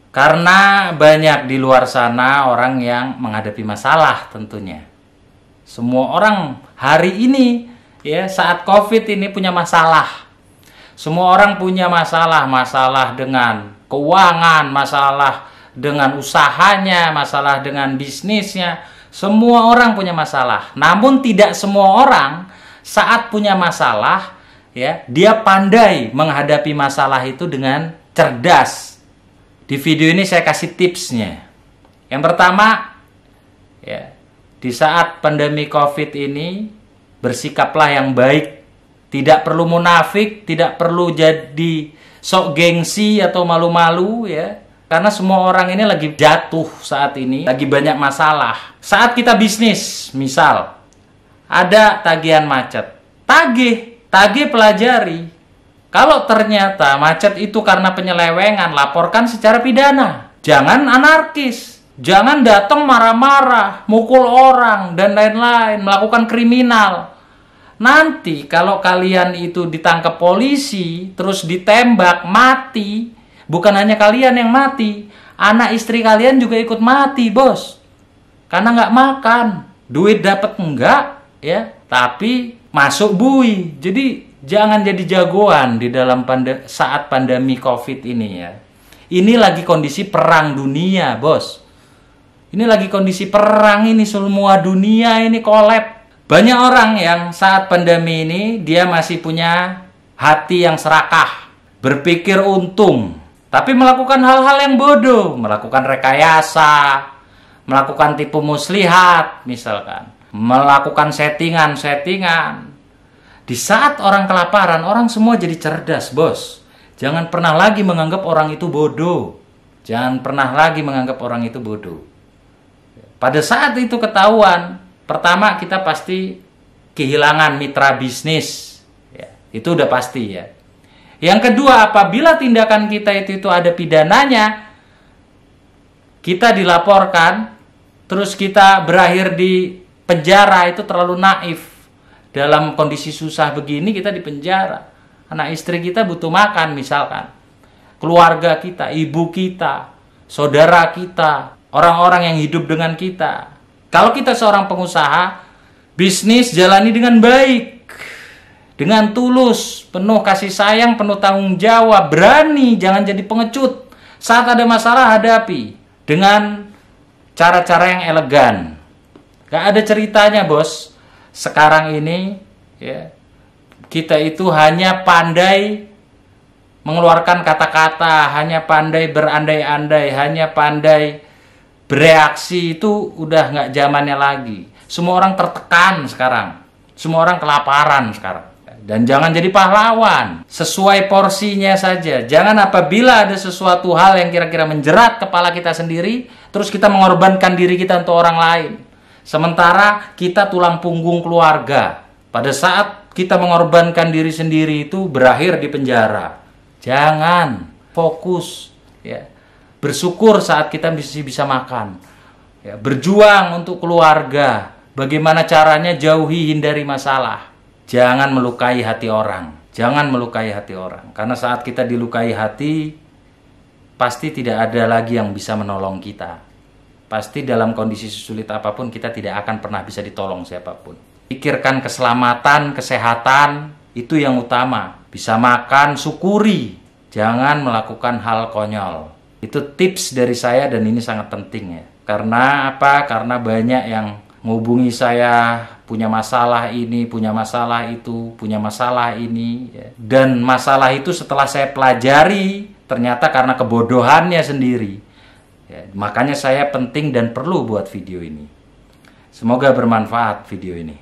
Karena banyak di luar sana orang yang menghadapi masalah tentunya. Semua orang hari ini ya saat Covid ini punya masalah. Semua orang punya masalah, masalah dengan keuangan, masalah dengan usahanya, masalah dengan bisnisnya. Semua orang punya masalah. Namun tidak semua orang saat punya masalah ya, dia pandai menghadapi masalah itu dengan cerdas. Di video ini saya kasih tipsnya. Yang pertama, ya, di saat pandemi Covid ini, bersikaplah yang baik. Tidak perlu munafik, tidak perlu jadi sok gengsi atau malu-malu ya. Karena semua orang ini lagi jatuh saat ini, lagi banyak masalah. Saat kita bisnis, misal, ada tagihan macet. Tagih pelajari. Kalau ternyata macet itu karena penyelewengan, laporkan secara pidana. Jangan anarkis. Jangan datang marah-marah, mukul orang, dan lain-lain, melakukan kriminal. Nanti kalau kalian itu ditangkap polisi, terus ditembak, mati, bukan hanya kalian yang mati, anak istri kalian juga ikut mati, bos. Karena nggak makan, duit dapat enggak, ya, tapi masuk bui. Jadi jangan jadi jagoan di dalam saat pandemi Covid ini ya. Ini lagi kondisi perang dunia, bos. Ini lagi kondisi perang ini, semua dunia ini kolab. Banyak orang yang saat pandemi ini dia masih punya hati yang serakah, berpikir untung, tapi melakukan hal-hal yang bodoh, melakukan rekayasa, melakukan tipu muslihat misalkan, melakukan settingan. Di saat orang kelaparan, orang semua jadi cerdas, bos. Jangan pernah lagi menganggap orang itu bodoh. Jangan pernah lagi menganggap orang itu bodoh. Pada saat itu ketahuan, pertama kita pasti kehilangan mitra bisnis. Ya, itu udah pasti ya. Yang kedua, apabila tindakan kita itu ada pidananya, kita dilaporkan, terus kita berakhir di penjara, itu terlalu naif. Dalam kondisi susah begini kita di penjara. Anak istri kita butuh makan misalkan. Keluarga kita, ibu kita, saudara kita, orang-orang yang hidup dengan kita. Kalau kita seorang pengusaha, bisnis jalani dengan baik, dengan tulus, penuh kasih sayang, penuh tanggung jawab, berani, jangan jadi pengecut. Saat ada masalah hadapi dengan cara-cara yang elegan. Gak ada ceritanya, bos. Sekarang ini ya, kita itu hanya pandai mengeluarkan kata-kata, hanya pandai berandai-andai, hanya pandai bereaksi. Itu udah nggak zamannya lagi. Semua orang tertekan sekarang, semua orang kelaparan sekarang. Dan jangan jadi pahlawan, sesuai porsinya saja. Jangan apabila ada sesuatu hal yang kira-kira menjerat kepala kita sendiri, terus kita mengorbankan diri kita untuk orang lain. Sementara kita tulang punggung keluarga. Pada saat kita mengorbankan diri sendiri itu berakhir di penjara. Jangan, fokus ya. Bersyukur saat kita bisa makan. Ya, berjuang untuk keluarga. Bagaimana caranya jauhi, hindari masalah. Jangan melukai hati orang. Jangan melukai hati orang. Karena saat kita dilukai hati, pasti tidak ada lagi yang bisa menolong kita. Pasti dalam kondisi sulit apapun kita tidak akan pernah bisa ditolong siapapun. Pikirkan keselamatan, kesehatan, itu yang utama. Bisa makan, syukuri. Jangan melakukan hal konyol. Itu tips dari saya dan ini sangat penting ya. Karena apa? Karena banyak yang menghubungi saya, punya masalah ini, punya masalah itu, punya masalah ini. Ya. Dan masalah itu setelah saya pelajari, ternyata karena kebodohannya sendiri. Ya, makanya saya penting dan perlu buat video ini. Semoga bermanfaat video ini.